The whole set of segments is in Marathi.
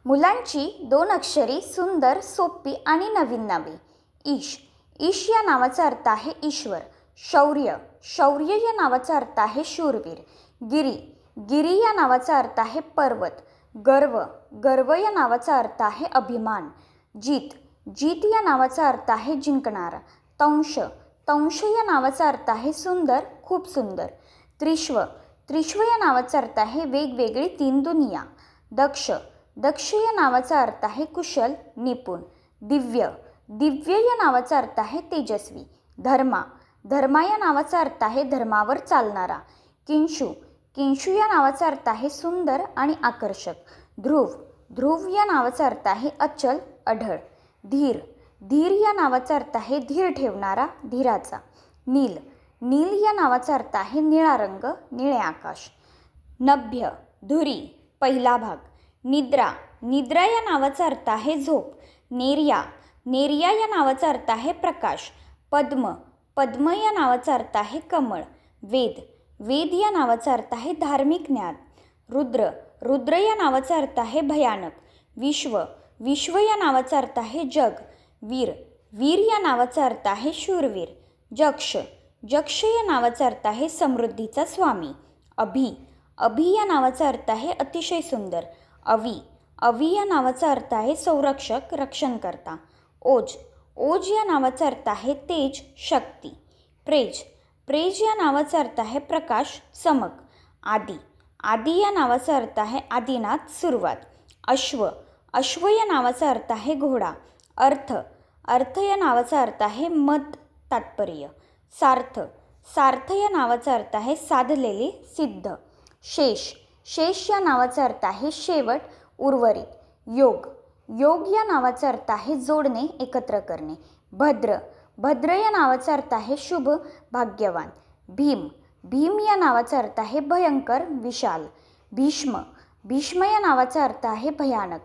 मुलांची 2 अक्षरी सुंदर, सोपी आणि नवीन नावे. ईश. ईश या नावाचा अर्थ आहे ईश्वर. शौर्य. शौर्य या नावाचा अर्थ आहे शूरवीर. गिरी. गिरी या नावाचा अर्थ आहे पर्वत. गर्व. गर्व या नावाचा अर्थ आहे अभिमान. जीत. जीत या नावाचा अर्थ आहे जिंकणारा. तंश. तंश या नावाचा अर्थ आहे सुंदर, खूप सुंदर. त्रिश्व. त्रिश्व या नावाचा अर्थ आहे वेगवेगळी 3 दुनिया. दक्ष. दक्ष या नावाचा अर्थ आहे कुशल, निपुण. दिव्य. दिव्य या नावाचा अर्थ आहे तेजस्वी. धर्मा. धर्मा या नावाचा अर्थ आहे धर्मावर चालणारा. किंशु. किंशु या नावाचा अर्थ आहे सुंदर आणि आकर्षक. ध्रुव. ध्रुव या नावाचा अर्थ आहे अचल, अढळ. धीर. धीर या नावाचा अर्थ आहे धीर ठेवणारा, धीराचा. नील. नील या नावाचा अर्थ आहे निळा रंग, निळे आकाश. नभ्य. धुरी. पहिला भाग. निद्रा. निद्रा या नावाचा अर्थ आहे झोप. नेर्या. नेर्या या नावाचा अर्थ आहे प्रकाश. पद्म. पद्म या नावाचा अर्थ आहे कमळ. वेद. वेद या नावाचा अर्थ आहे धार्मिक ज्ञान. रुद्र. रुद्र या नावाचा अर्थ आहे भयानक. विश्व. विश्व या नावाचा अर्थ आहे जग. वीर. वीर या नावाचा अर्थ आहे शूरवीर. जक्ष. जक्ष या नावाचा अर्थ आहे समृद्धीचा स्वामी. अभि. अभि या नावाचा अर्थ आहे अतिशय सुंदर. अवी. अवी या नावाचा अर्थ आहे संरक्षक, रक्षणकर्ता. ओज. ओज या नावाचा अर्थ आहे तेज, शक्ती. प्रेज. प्रेज या नावाचा अर्थ आहे प्रकाश, चमक. आदी. आदी या नावाचा अर्थ आहे आदिनाथ, सुरुवात. अश्व. अश्व या नावाचा अर्थ आहे घोडा. अर्थ. अर्थ या नावाचा अर्थ आहे मत, तात्पर्य. सार्थ. सार्थ या नावाचा अर्थ आहे साधलेले, सिद्ध. शेष. शेष या नावाचा अर्थ आहे शेवट, उर्वरित. योग. योग या नावाचा अर्थ आहे जोडणे, एकत्र करणे. भद्र. भद्र या नावाचा अर्थ आहे शुभ, भाग्यवान. भीम. भीम या नावाचा अर्थ आहे भयंकर, विशाल. भीष्म. भीष्म या नावाचा अर्थ आहे भयानक.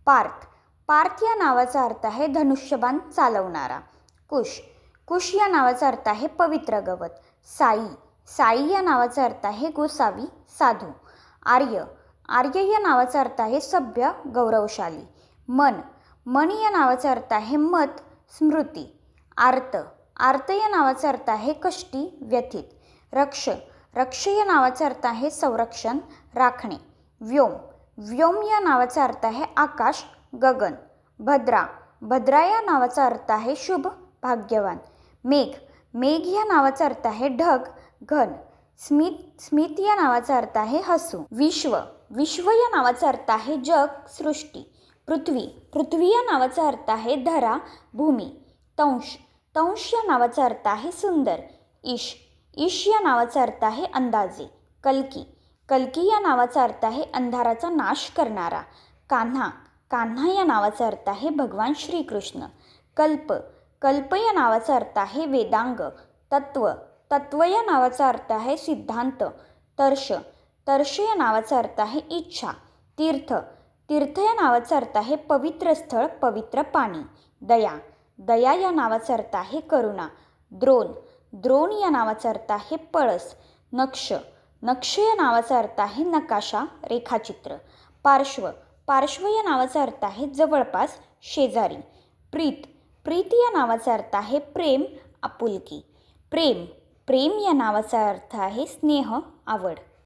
पार्थ. पार्थ या नावाचा अर्थ आहे धनुष्यबाण चालवणारा. कुश. कुश या नावाचा अर्थ आहे पवित्र गवत. साई. साई या नावाचा अर्थ आहे गोसावी, साधू. आर्य. आर्य या नावाचा अर्थ आहे सभ्य, गौरवशाली. मन. मन या नावाचा अर्थ आहे मत, स्मृती. आर्त. आर्त या नावाचा अर्थ आहे कष्टी, व्यथित. रक्ष. रक्ष या नावाचा अर्थ आहे संरक्षण, राखणे. व्योम. व्योम या नावाचा अर्थ आहे आकाश, गगन. भद्रा. भद्रा या नावाचा अर्थ आहे शुभ, भाग्यवान. मेघ. मेघ या नावाचा अर्थ आहे ढग, घन. स्मित. स्मित या नावाचा अर्थ आहे हसू. विश्व. विश्व या नावाचा अर्थ आहे जग, सृष्टी. पृथ्वी. पृथ्वी या नावाचा अर्थ आहे धरा, भूमी. तंश. तंश या नावाचा अर्थ आहे सुंदर. ईश. ईश या नावाचा अर्थ आहे अंदाजे. कल्की. कल्की या नावाचा अर्थ आहे अंधाराचा नाश करणारा. कान्हा. कान्हा या नावाचा अर्थ आहे भगवान श्रीकृष्ण. कल्प. कल्प या नावाचा अर्थ आहे वेदांग, तत्व. तत्व या नावाचा अर्थ आहे सिद्धांत. तर्श. तर्श या नावाचा अर्थ आहे इच्छा. तीर्थ. तीर्थ या नावाचा अर्थ आहे पवित्र स्थळ, पवित्र पाणी. दया. दया या नावाचा अर्थ आहे करुणा. द्रोण. द्रोण या नावाचा अर्थ आहे पळस. नक्ष. नक्ष या नावाचा अर्थ आहे नकाशा, रेखाचित्र. पार्श्व. पार्श्व या नावाचा अर्थ आहे जवळपास, शेजारी. प्रीत. प्रीत या नावाचा अर्थ आहे प्रेम, आपुलकी. प्रेम. प्रेम या नावाचा अर्थ आहे स्नेह, आवड.